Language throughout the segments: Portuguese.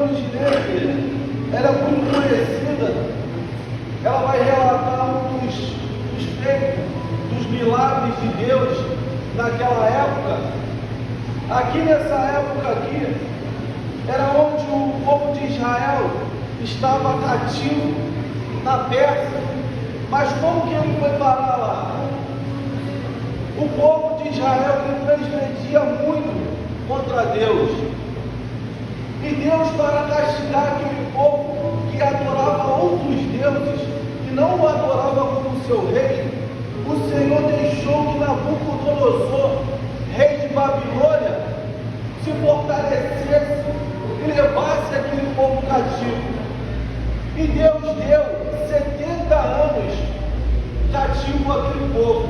vamos ler, ela é muito conhecida, ela vai relatar um dos feitos, dos milagres de Deus naquela época. Aqui nessa época aqui, era onde o povo de Israel estava cativo na Pérsia. Mas como que ele foi parar lá? O povo de Israel ele transgredia muito contra Deus. E Deus, para castigar aquele povo que adorava outros deuses e não o adorava como seu rei, o Senhor deixou que Nabucodonosor, rei de Babilônia, se fortalecesse e levasse aquele povo cativo. E Deus deu 70 anos cativo àquele povo.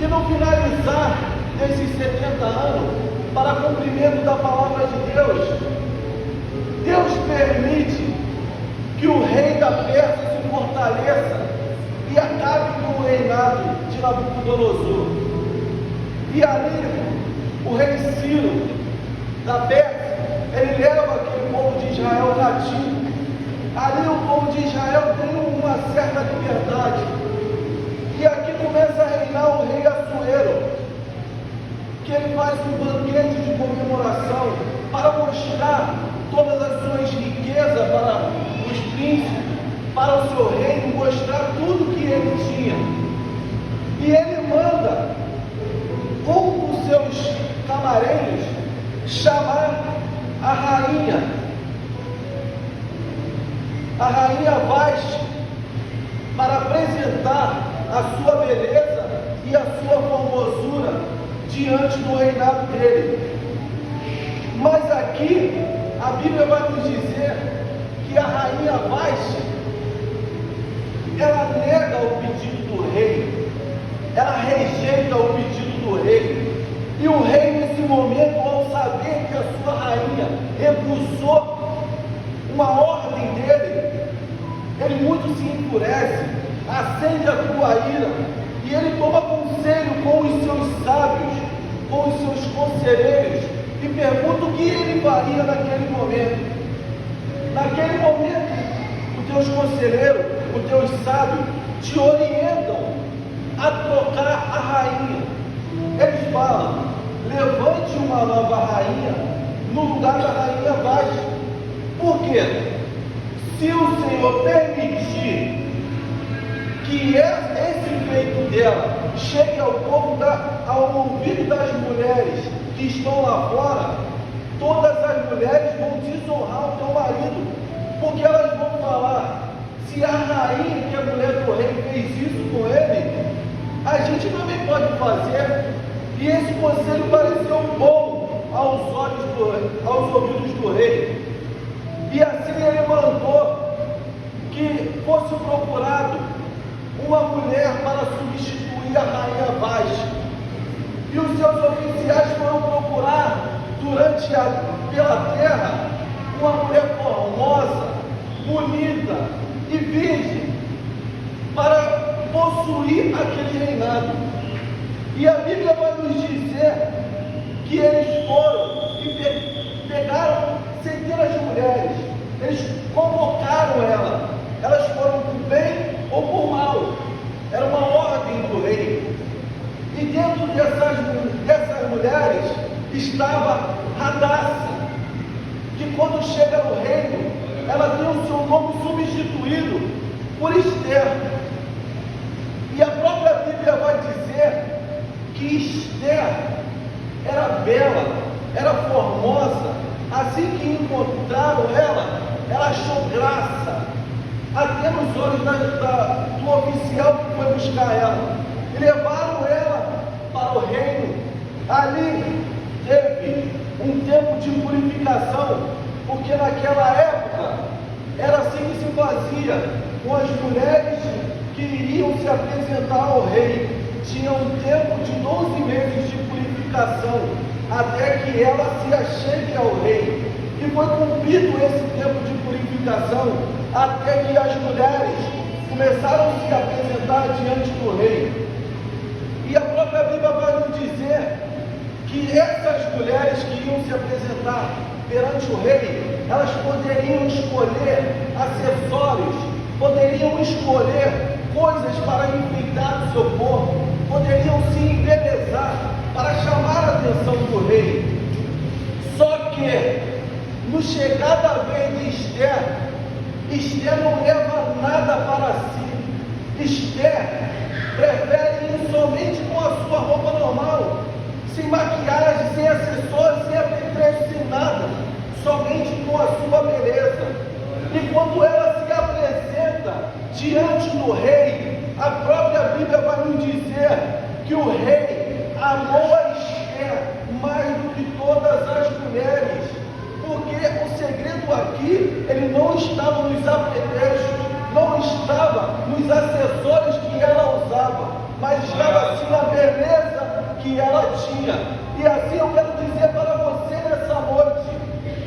E no finalizar desses 70 anos, para cumprimento da palavra de Deus, Deus permite que o rei da Pérsia se fortaleça e acabe com o reinado de Nabucodonosor. E ali, o rei Ciro da Pérsia, ele leva aquele povo de Israel cativo. Ali o povo de Israel tem uma certa liberdade. E aqui começa a reinar o rei Assuero, que ele faz um banquete de comemoração para mostrar todas as suas riquezas para os príncipes, para o seu reino, mostrar tudo que ele tinha. E ele manda um dos seus camareiros chamar a rainha Vasti, para apresentar a sua beleza e a sua formosura diante do reinado dele. Mas aqui a Bíblia vai nos dizer que a rainha Vasti, ela nega o pedido do rei, ela rejeita o pedido do rei. E o rei, nesse momento, ao saber que a sua rainha recusou uma ordem dele, ele muito se enfurece, acende a sua ira, e ele toma conselho com os seus sábios, com os seus conselheiros, e pergunta o que ele faria naquele momento. Naquele momento, os teus conselheiros, os teus sábios, te orientam a trocar a rainha. Eles falam: levante uma nova rainha no lugar da rainha Vasti. Por quê? Se o Senhor permitir que esse feito dela chegue ao povo, ao ouvido das mulheres que estão lá fora, todas as mulheres vão desonrar o teu marido, porque elas vão falar: se a rainha, que é a mulher do rei, fez isso com ele, a gente também pode fazer. E esse conselho pareceu bom aos ouvidos do rei. E assim ele mandou que fosse procurado uma mulher para substituir a rainha Vasti. E os seus oficiais foram procurar pela terra uma mulher formosa, bonita e virgem para possuir aquele reinado. E a Bíblia vai nos dizer que eles foram e pegaram centenas de mulheres, eles convocaram elas foram por bem ou por mal, era uma ordem do rei. E dentro dessas mulheres estava Hadassah, que quando chega no reino, ela tem o seu nome substituído por Esther. E a própria Bíblia vai dizer que Esther era bela, era formosa. Assim que encontraram ela achou graça, até nos olhos do oficial que foi buscar ela, e levaram ela para o reino. Ali teve um tempo de purificação, porque naquela época era assim que se fazia com as mulheres que iriam se apresentar ao rei. Tinha um tempo de 12 meses de purificação, até que ela se achegue ao rei. E foi cumprido esse tempo de purificação, até que as mulheres começaram a se apresentar diante do rei. E a própria Bíblia vai nos dizer que essas mulheres que iam se apresentar perante o rei, elas poderiam escolher acessórios, poderiam escolher coisas para enfeitar o seu corpo, poderiam se embelezar para chamar a atenção do rei. Só que, no chegar da vez de Esther, Esther não leva nada para si. Esther prefere ir somente com a sua roupa normal, sem maquiagem, sem acessórios, sem apetrecho, sem nada, somente com a sua beleza. E quando ela se apresenta diante do rei, a própria Bíblia vai nos dizer que o rei amou a Esther mais do que todas as mulheres, porque o segredo aqui, ele não estava nos apetrechos, não estava nos acessórios que ela usava, mas estava assim na beleza que ela tinha. E assim eu quero dizer para você nessa noite,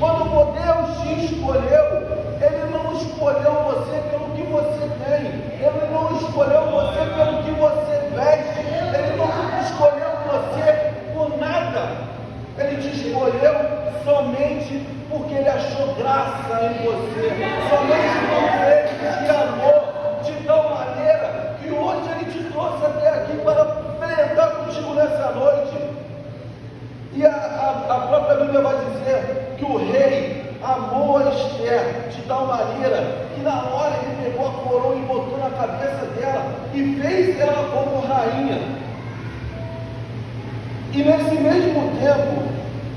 quando Deus te escolheu, Ele não escolheu você pelo que você tem, Ele não escolheu você pelo que você veste, Ele não escolheu você por nada, Ele te escolheu somente porque Ele achou graça em você, somente porque Ele te amou de tal maneira que hoje Ele te trouxe até aqui para pelejar contigo nessa noite. E a própria Bíblia vai dizer que o rei amou a Esther de tal maneira que na hora ele pegou a coroa e botou na cabeça dela e fez ela como rainha. E nesse mesmo tempo,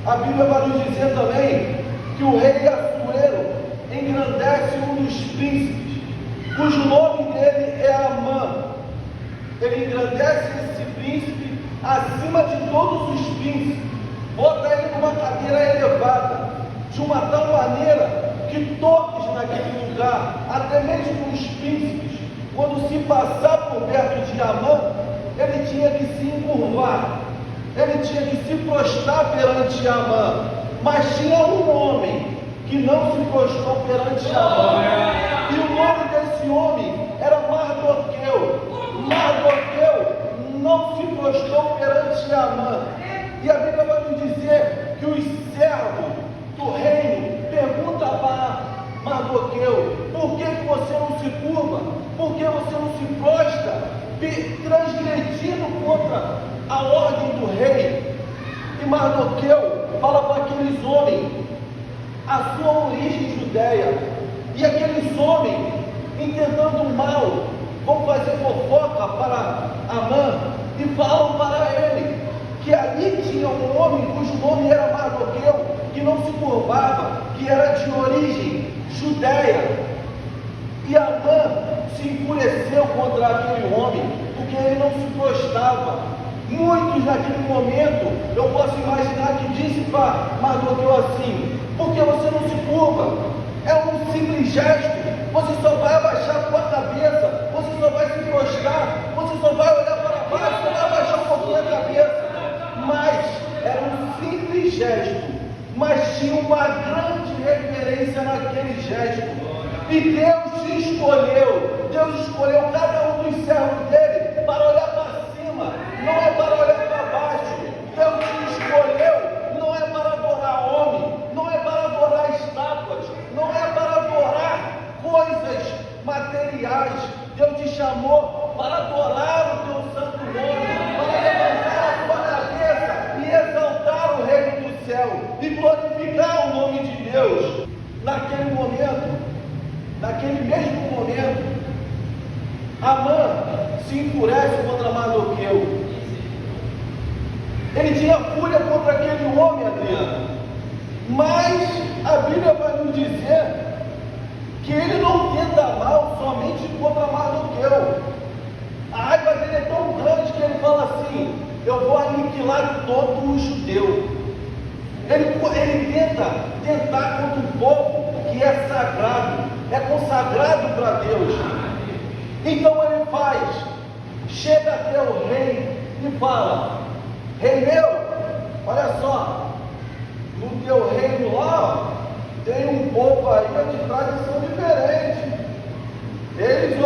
a Bíblia vai nos dizer também que o rei Assuero engrandece um dos príncipes, cujo nome dele é Amã. Ele engrandece esse príncipe acima de todos os príncipes, bota ele numa cadeira elevada, de uma tal maneira que todos naquele lugar, até mesmo os príncipes, quando se passar por perto de Amã, ele tinha que se encurvar, ele tinha que se prostrar perante Amã. Mas tinha um homem que não se prostrou perante Amã, e o nome desse homem era Mardoqueu. Mardoqueu não se prostrou perante Amã. E a Bíblia vai nos dizer que os servos do reino perguntam para Mardoqueu: por que você não se curva? Por que você não se prostra? Transgredindo contra a ordem do rei. E Mardoqueu fala para aqueles homens a sua origem judeia. E aqueles homens, intentando mal, vão fazer fofoca para Amã e falam para ele que ali tinha um homem cujo nome era Mardoqueu, que não se curvava, que era de origem judeia. E Amã se enfureceu contra aquele homem, porque ele não se prostrava. Muitos naquele momento, eu posso imaginar que disse para Mardoqueu assim: por que você não se curva? É um simples gesto, você só vai abaixar a sua cabeça, você só vai se prostrar, você só vai olhar para baixo, você vai abaixar um pouquinho a cabeça. Mas era um simples gesto, mas tinha uma grande reverência naquele gesto. E Deus escolheu cada um dos servos dele para olhar para cima, não é para olhar para baixo. Deus te escolheu, não é para adorar homem, não é para adorar estátuas, não é para adorar coisas materiais. Deus te chamou para adorar o teu santo nome, para levantar a tua cabeça e exaltar o reino do céu e glorificar o nome de Deus. Naquele momento, naquele mesmo momento, Amã se enfurece contra Mardoqueu. Ele tinha fúria contra aquele homem, Adriano. Mas a Bíblia vai nos dizer que ele não tenta mal somente contra Mardoqueu. A raiva dele é tão grande que ele fala assim: eu vou aniquilar todo o judeu. Ele tenta tentar contra o povo que é sagrado, é consagrado para Deus. Então ele chega até o rei e fala: rei meu, olha só, no teu reino lá, tem um povo aí de tradição diferente. Eles,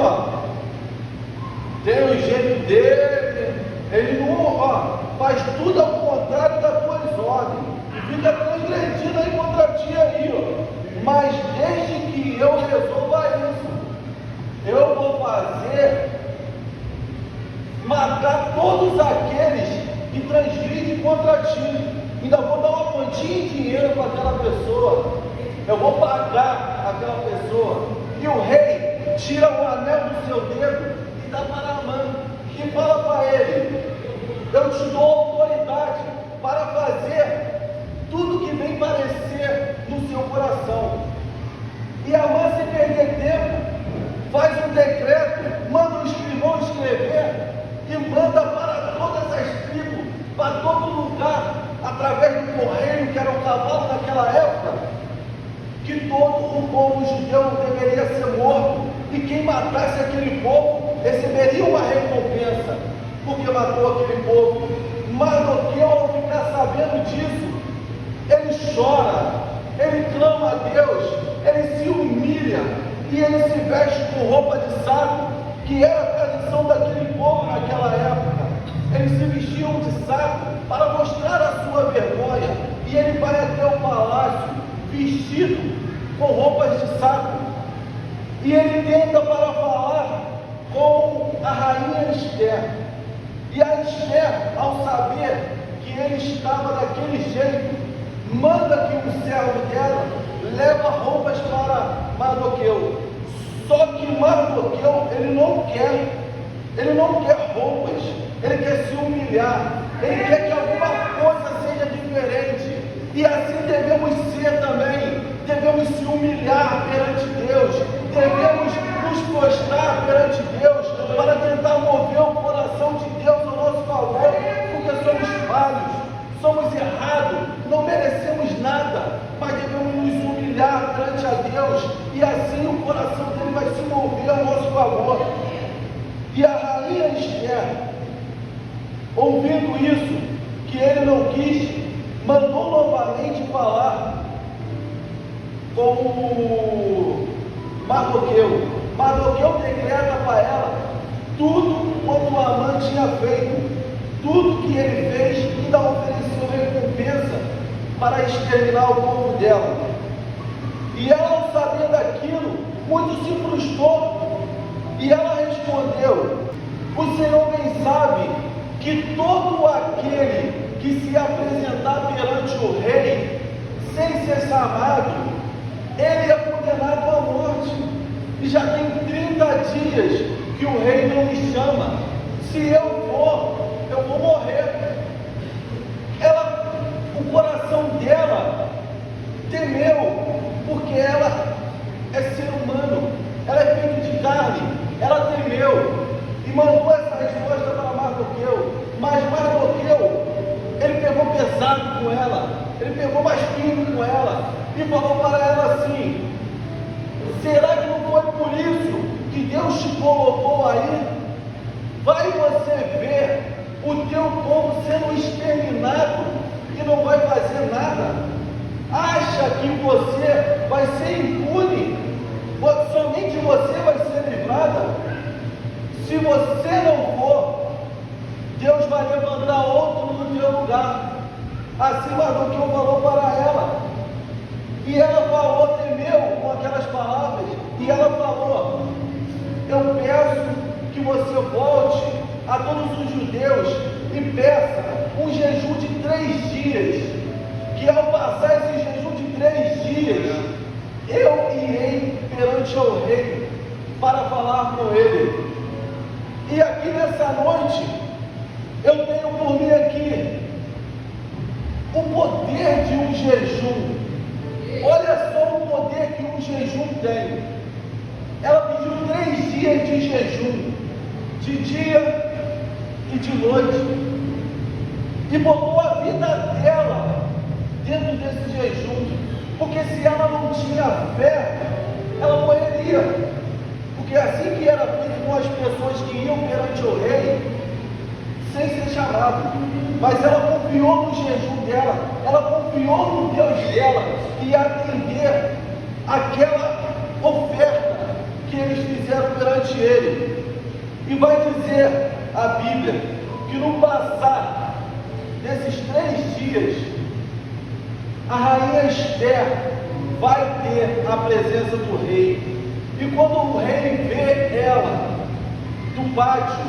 tem o jeito dele, ele não, faz tudo ao contrário das tuas ordens, e fica transgredindo aí contra ti todos aqueles que transgridem contra ti. Ainda vou dar uma quantia de dinheiro para aquela pessoa, eu vou pagar aquela pessoa. E o rei tira o anel do seu dedo e dá para Naamã, e fala para ele: eu te dou autoridade para fazer tudo que bem parecer no seu coração. E Naamã, sem perder tempo, faz um decreto, manda o escrivão escrever e manda para todas as tribos, para todo lugar, através do correio, que era o cavalo naquela época, que todo o povo judeu deveria ser morto, e quem matasse aquele povo receberia uma recompensa, porque matou aquele povo. Mardoqueu, ao ficar sabendo disso, ele chora, ele clama a Deus, ele se humilha, e ele se veste com roupa de saco, que era a tradição daquele povo naquela época. Eles se vestiam de saco para mostrar a sua vergonha, e ele vai até o palácio vestido com roupas de saco, e ele tenta para falar com a rainha Esther. E a Esther, ao saber que ele estava daquele jeito, manda que um servo dela leva roupas para Mardoqueu. Só que Mardoqueu, ele não quer roupas, ele quer se humilhar, ele quer que alguma coisa seja diferente. E assim devemos ser também, devemos se humilhar perante Deus, devemos nos prostrar perante Deus, para tentar mover o coração de Deus ao nosso favor, porque somos falhos, somos errados, não merecemos nada, mas devemos nos humilhar perante a Deus, e assim o coração dele vai se mover ao nosso favor. E a rainha Esther, ouvindo isso, que ele não quis, mandou novamente falar com o Mardoqueu. Mardoqueu decreta para ela tudo como Naamã tinha feito, tudo que ele fez, e ainda ofereceu recompensa para exterminar o povo dela. E ela, ao saber daquilo, muito se frustrou, e ela respondeu: o Senhor bem sabe que todo aquele que se apresentar perante o rei sem ser chamado, ele é condenado à morte. E já tem 30 dias que o rei não me chama. Se eu vou morrer. O coração dela temeu, porque ela é ser humano, ela é feita de carne, ela temeu e mandou essa resposta para Mardoqueu. Mas Mardoqueu, ele pegou pesado com ela, ele pegou mais firme com ela e falou para ela assim: será que não foi por isso que Deus te colocou aí? Vai você ver o teu povo sendo exterminado e não vai fazer nada? Acha que você vai ser impune? Somente você vai ser livrada? Se você não for, Deus vai levantar outro no teu lugar. Assim Mardoqueu falou para ela, e ela falou, temeu com aquelas palavras, e ela falou: eu peço que você volte a todos os judeus e peça um jejum de 3 dias, que ao passar esse jejum de 3 dias, eu irei perante o rei para falar com ele. E aqui nessa noite, eu tenho por mim aqui o poder de um jejum. Olha só o poder que um jejum tem. Ela pediu 3 dias de jejum, de dia e de noite, e botou a vida dela dentro desse jejum, porque se ela não tinha fé, ela morreria. Porque assim que era feito com as pessoas que iam perante o rei, sem ser chamado. Mas ela confiou no jejum dela, ela confiou no Deus dela, que ia atender aquela oferta que eles fizeram perante ele. E vai dizer a Bíblia que no passar desses 3 dias, a rainha Esther vai ter a presença do rei. E quando o rei vê ela do pátio,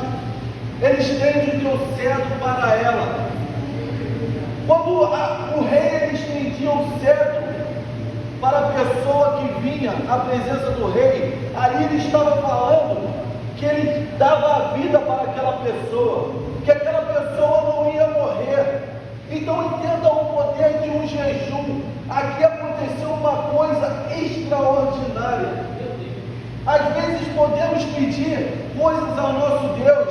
ele estende o teu cetro para ela. Quando o rei ele estendia o cetro para a pessoa que vinha à presença do rei, ali ele estava falando que ele dava a vida para aquela pessoa, que aquela pessoa não ia morrer. Então entenda o poder de um jejum. Aqui aconteceu uma coisa extraordinária. Às vezes podemos pedir coisas ao nosso Deus: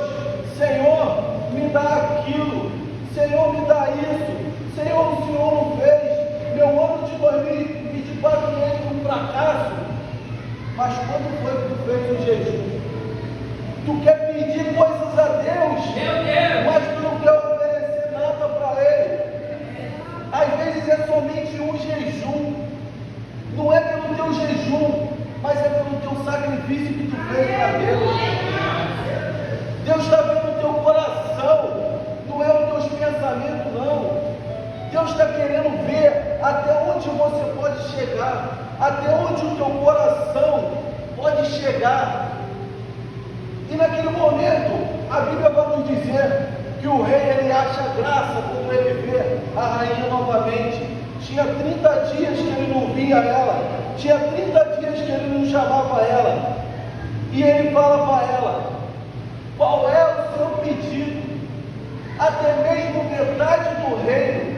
Senhor, me dá aquilo, Senhor, me dá isso, Senhor, o Senhor não fez, meu ano de 2024 foi um fracasso. Mas quando foi que tu fez o jejum? Tu quer pedir coisas a Deus, mas tu não quer oferecer nada para Ele. Às vezes é somente um jejum, não é pelo teu jejum, mas é pelo teu sacrifício que tu fez para Deus. Deus está vendo o teu coração, não é os teus pensamentos, não. Deus está querendo ver até onde você pode chegar, até onde o teu coração pode chegar. E naquele momento, a Bíblia vai nos dizer que o rei ele acha graça quando ele vê a rainha novamente. Tinha 30 dias que ele não via ela, tinha 30 dias que ele não chamava ela. E ele fala para ela: qual é o seu pedido? Até mesmo metade do reino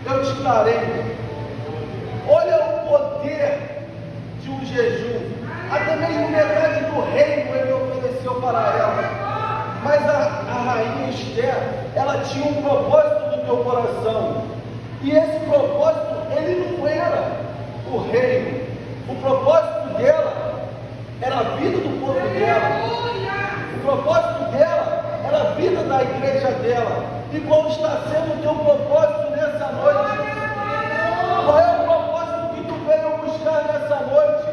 eu te darei. Olha o poder de um jejum. Até mesmo metade do reino ele ofereceu para ela. Mas a rainha Esther, ela tinha um propósito no teu coração. E esse propósito, ele não era o reino. O propósito dela era a vida do povo dela. O propósito dela era a vida da igreja dela. E qual está sendo o teu propósito nessa noite? Qual é o propósito que tu veio buscar nessa noite?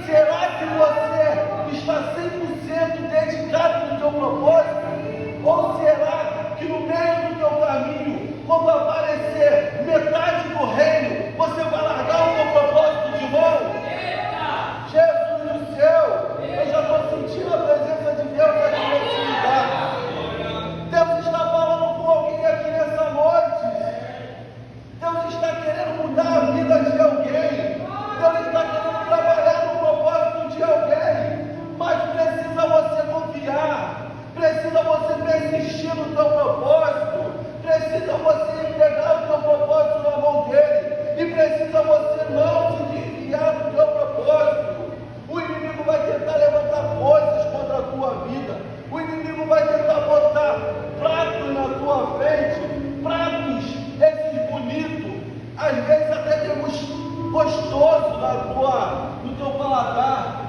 Será que você está 100% dedicado no teu propósito? Ou será que no meio do teu caminho, quando aparecer metade do reino, você vai largar o teu propósito de mão? Jesus do céu, eu já estou sentindo a presença de Deus aqui nesse lugar. Deus está falando com alguém aqui nessa noite. Deus está querendo mudar a vida de alguém. Deus está querendo trabalhar no propósito de alguém. Mas precisa você confiar. Precisa você persistir no teu propósito. Precisa você entregar o teu propósito na mão dele. E precisa você não se desviar do teu propósito. O inimigo vai tentar levantar coisas contra a tua vida. O inimigo vai tentar botar pratos na tua frente. Pratos, esses bonitos. Às vezes até gostoso no teu paladar.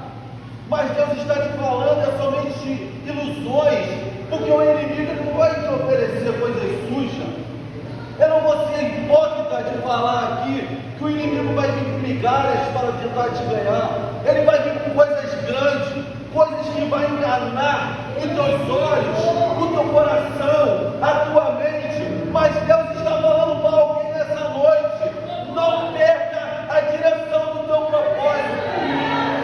Mas Deus está te falando, é somente ilusões. Porque o inimigo não vai te oferecer coisas sujas. Eu não vou ser hipócrita de falar aqui que o inimigo vai vir com migalhas para tentar te ganhar. Ele vai vir com coisas grandes, coisas que vai enganar os teus olhos, o teu coração, a tua mente. Mas Deus está falando para alguém nessa noite: não perca a direção do teu propósito.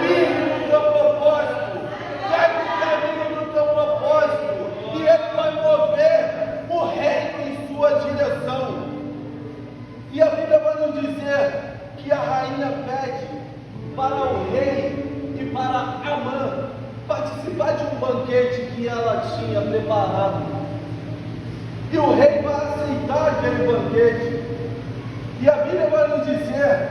Vive no teu propósito. Segue o caminho do teu propósito. E Ele vai mover o reino em sua direção. E a Bíblia vai nos dizer que a rainha pede para o rei e para Amã participar de um banquete que ela tinha preparado. E o rei vai aceitar aquele banquete. E a Bíblia vai nos dizer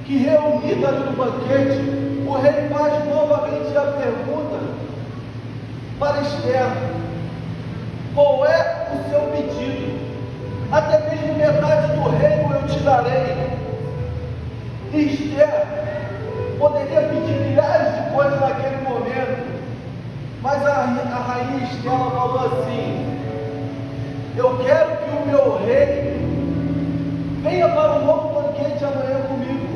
que, reunida ali no banquete, o rei faz novamente a pergunta para Esther: qual é o seu pedido? Até mesmo metade do reino eu te darei. E Esther poderia pedir milhares de coisas naquele momento, mas a rainha Esther falou assim: eu quero que o meu rei venha para um novo banquete amanhã comigo.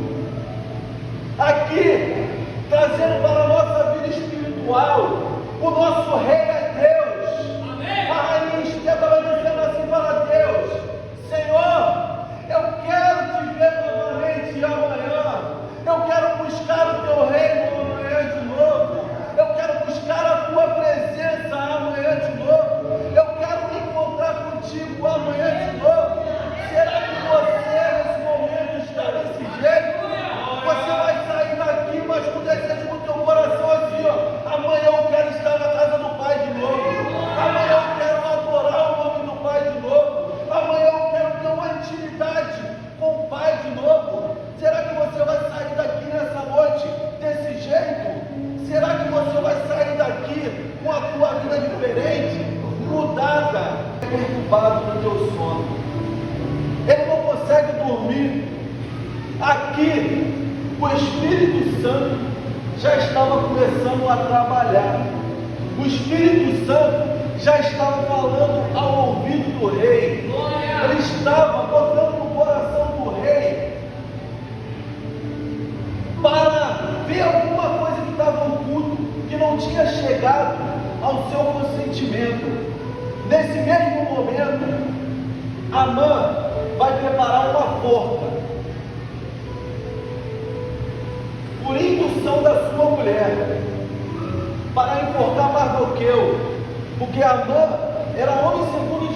Aqui, trazendo para a nossa vida espiritual, o nosso rei é Deus. Amém. A rainha Esther estava dizendo assim para Deus: Senhor, eu quero te ver novamente amanhã. Eu quero buscar o teu reino amanhã de novo. Eu quero buscar a tua presença amanhã de novo. perturbado no teu sono. Ele não consegue dormir. Aqui, o Espírito Santo já estava começando a trabalhar. O Espírito Santo já estava falando ao ouvido do rei. Ele estava botando no coração do rei para ver alguma coisa que estava oculto, que não tinha chegado ao seu consentimento. Nesse mesmo momento, Amã vai preparar uma forca por indução da sua mulher para enforcar Mardoqueu, porque Amã era homem segundo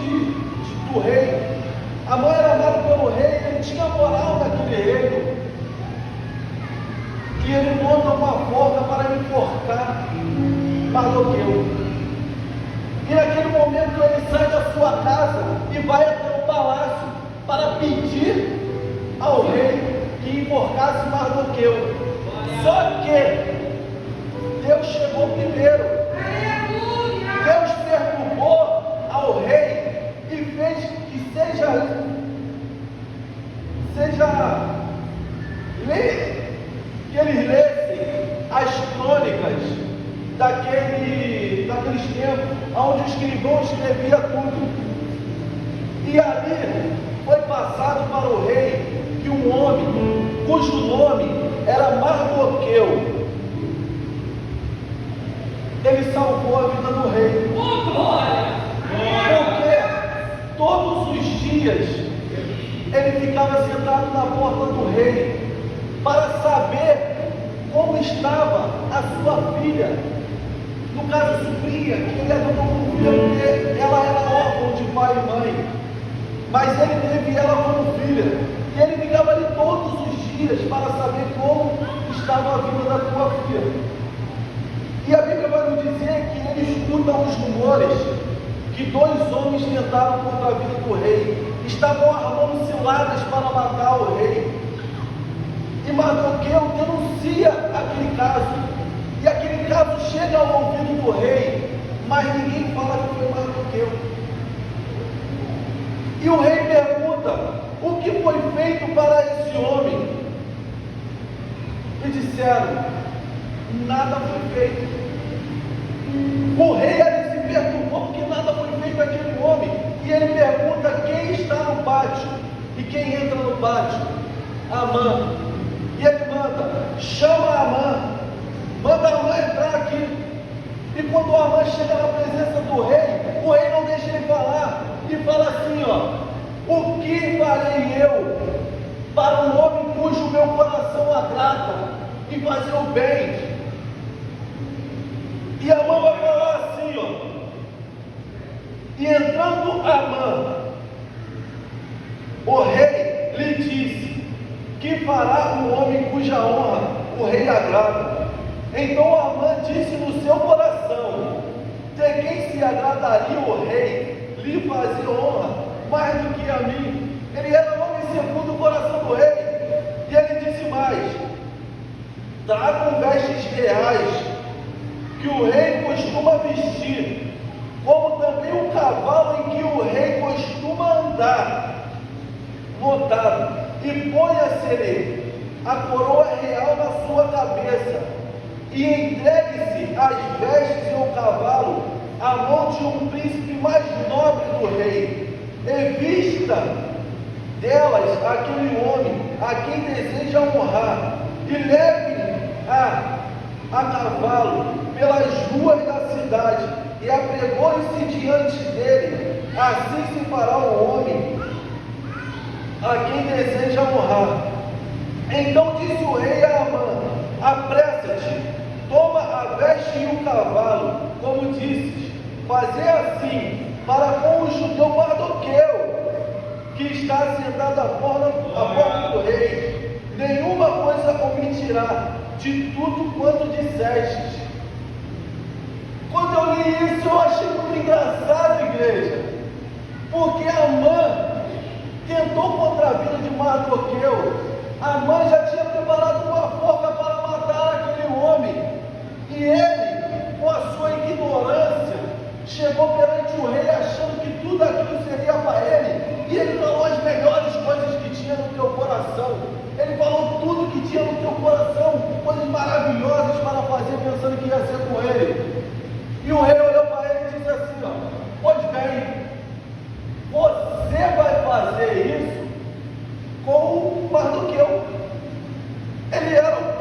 do rei. Amã era amado pelo rei, ele tinha moral naquele reino, e ele monta uma forca para enforcar Mardoqueu. E naquele momento ele sai da sua casa e vai até o palácio para pedir ao rei que enforcasse Mardoqueu. Só que Deus chegou primeiro. Deus perturbou ao rei e fez que que eles lessem as crônicas daqueles tempos, onde o escrivão escrevia tudo. E ali foi passado para o rei que um homem, cujo nome era Mardoqueu, ele salvou a vida do rei. Porque todos os dias ele ficava sentado na porta do rei para saber como estava a sua filha. No caso, sobrinha, que ele adotou como filha, porque ela era órfã de pai e mãe, mas ele teve ela como filha, e ele ficava ali todos os dias para saber como estava a vida da tua filha. E a Bíblia vai nos dizer que ele escuta os rumores que 2 homens tentaram contra a vida do rei, estavam armando ciladas para matar o rei. E Mardoqueu denuncia aquele caso, e aquele caso chega ao ouvido do rei, mas ninguém fala que foi Mardoqueu. E o rei pergunta: o que foi feito para esse homem? E disseram: nada foi feito. O rei ali se perturbou porque nada foi feito àquele homem. E ele pergunta quem está no pátio. E quem entra no pátio? Amã. E ele manda: chama Amã, manda Amã entrar aqui. E quando Amã chega na presença do rei, o rei não deixa ele falar, e fala assim: o que farei eu para um homem cujo meu coração agrada e fazer o bem? E Amã vai falar assim, e entrando Amã, o rei lhe disse: que fará um homem cuja honra o rei agrada? Então Amã disse no seu coração: de quem se agradaria o rei lhe fazer honra mais do que a mim? Ele era homem segundo o coração do rei. E ele disse mais: tragam vestes reais que o rei costuma vestir, como também o cavalo em que o rei costuma andar montado, e ponha-se-lhe a coroa real na sua cabeça, e entregue-se as vestes e o cavalo à mão de um príncipe mais nobre do rei, e vista delas aquele homem a quem deseja honrar, e leve a cavalo pelas ruas da cidade, e apregou-se diante dele. Assim se fará o homem a quem deseja honrar. Então disse o rei a Amã: apressa-te, toma a veste e o cavalo, como disses, fazer assim para com o judeu Mardoqueu, que está sentado à porta do rei. Nenhuma coisa omitirá de tudo quanto dissestes. Quando eu li isso, eu achei muito engraçado, igreja, porque Amã tentou contra a vida de Mardoqueu. Amã já tinha preparado uma forca para matar aquele homem, e ele, com a sua ignorância, chegou perante o rei achando que tudo aquilo seria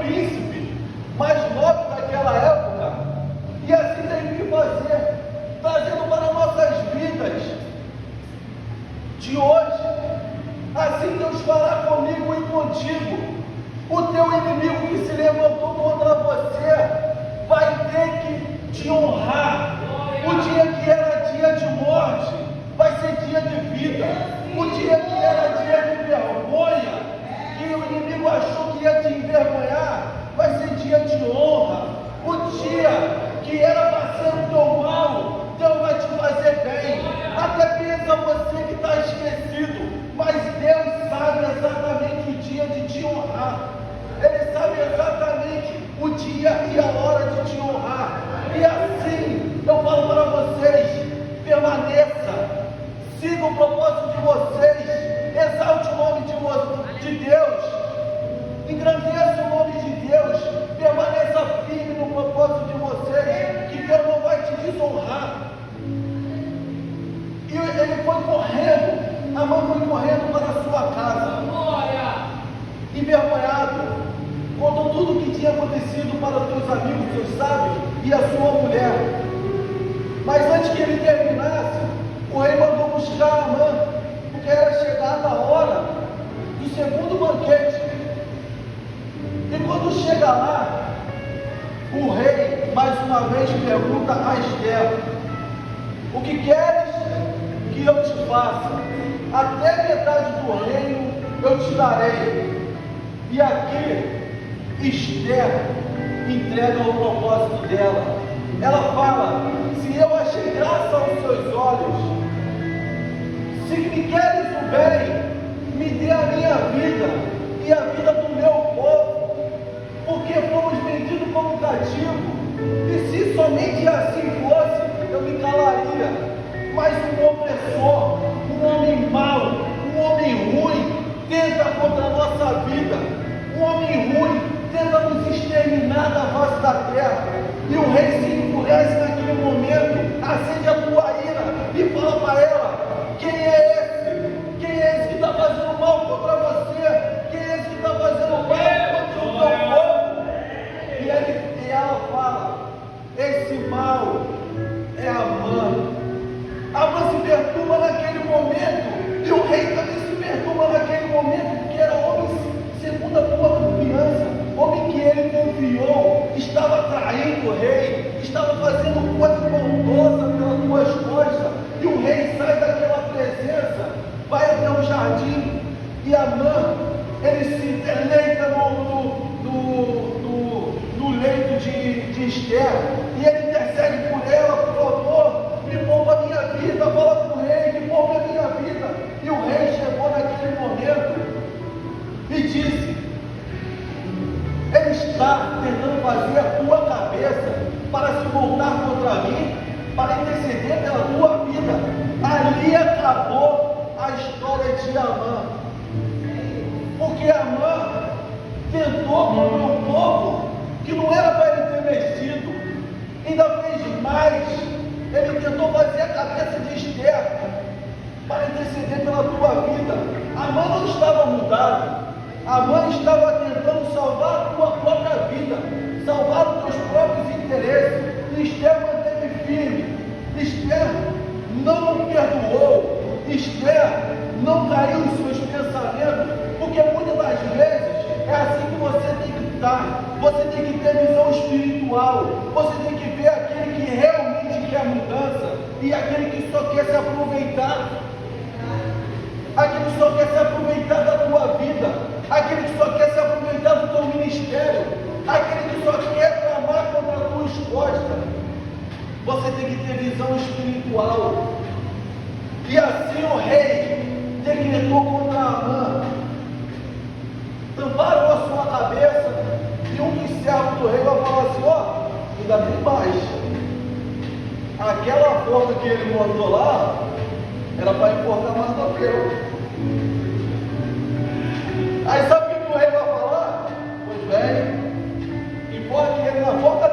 príncipe mais nobre daquela época. E assim tem que fazer, trazendo para nossas vidas de hoje. Assim Deus fará comigo e contigo. O teu inimigo que se levantou contra você vai ter que te honrar. O dia que era dia de morte vai ser dia de vida. O dia que era dia de vergonha, que o inimigo achou que ia te envergonhar, vai ser dia de honra. O dia que era para ser o teu mal, Deus vai te fazer bem. Até pensa você que está esquecido, mas Deus sabe exatamente o dia de te honrar. Ele sabe exatamente o dia e a hora de te honrar. E assim, eu falo para vocês, permaneça, siga o propósito de vocês, exalte o nome de Deus, engrandeça o nome de Deus, permaneça firme no propósito de vocês, que Deus não vai te desonrar. E ele foi correndo, a mãe foi correndo para a sua casa, envergonhado, contou tudo o que tinha acontecido para os seus amigos, seus sábios e a sua mulher. Mas antes que ele terminasse, o rei mandou buscar Amã, porque era chegada a hora do segundo banquete. E quando chega lá, o rei mais uma vez pergunta a Esther: o que queres que eu te faça? Até metade do reino eu te darei. E aqui Esther entrega o propósito dela. Ela fala: se eu achei graça aos seus olhos, se me queres o bem, me dê a minha vida e a vida do meu povo, porque fomos vendidos como cativo. E se somente assim fosse, eu me calaria. Mas um opressor, um homem mau, um homem ruim, tenta contra a nossa vida. Um homem ruim tenta nos exterminar da face da terra. E o rei se enfurece naquele momento, acende a tua ira e fala para ela: quem é esse? Quem é esse que está fazendo mal contra você? Quem é esse que está fazendo mal contra o teu povo? E ela fala: esse mal é Amã. Amã se perturba naquele momento, e o rei também se perturba naquele momento, porque era homem segundo a tua confiança, homem que ele confiou, estava traindo o rei, estava fazendo coisa maldosa pelas tuas costas, e o rei sai daquela presença, vai até o jardim, e Amã, ele se deleita no leito de Esther, e ele intercede por ela: por favor, me poupa a minha vida, fala com o rei, me poupa a minha vida. E o rei chegou naquele momento e disse: ele está tentando fazer a tua cabeça para se voltar contra mim, para interceder pela tua vida. Ali acabou a história de Amã, porque Amã tentou contra o povo que não era para ele ter mexido, ainda fez mais. Ele tentou fazer a cabeça de Esther para interceder pela tua vida. Amã não estava mudado. Amã estava tentando salvar a tua própria vida, salvar os teus próprios interesses. E Esther manteve firme. Esther não perdoou. Esther não caiu em seus pensamentos, porque muitas das vezes é assim que você tem que estar. Você tem que ter visão espiritual. Você tem que ver aquele que realmente quer mudança e aquele que só quer se aproveitar. Aquele que só quer se aproveitar da tua vida, aquele que só quer se aproveitar do teu ministério, aquele que só quer tramar contra as tuas costas. Você tem que ter visão espiritual. E assim o rei decretou contra Amã, tamparam a sua cabeça, e um dos servos do rei vai falar assim: ó, ainda tem mais. Aquela forma que ele mandou lá era para enforcar mais do que eu. Aí sabe o que o rei vai falar? Pois bem, enforque ele na forca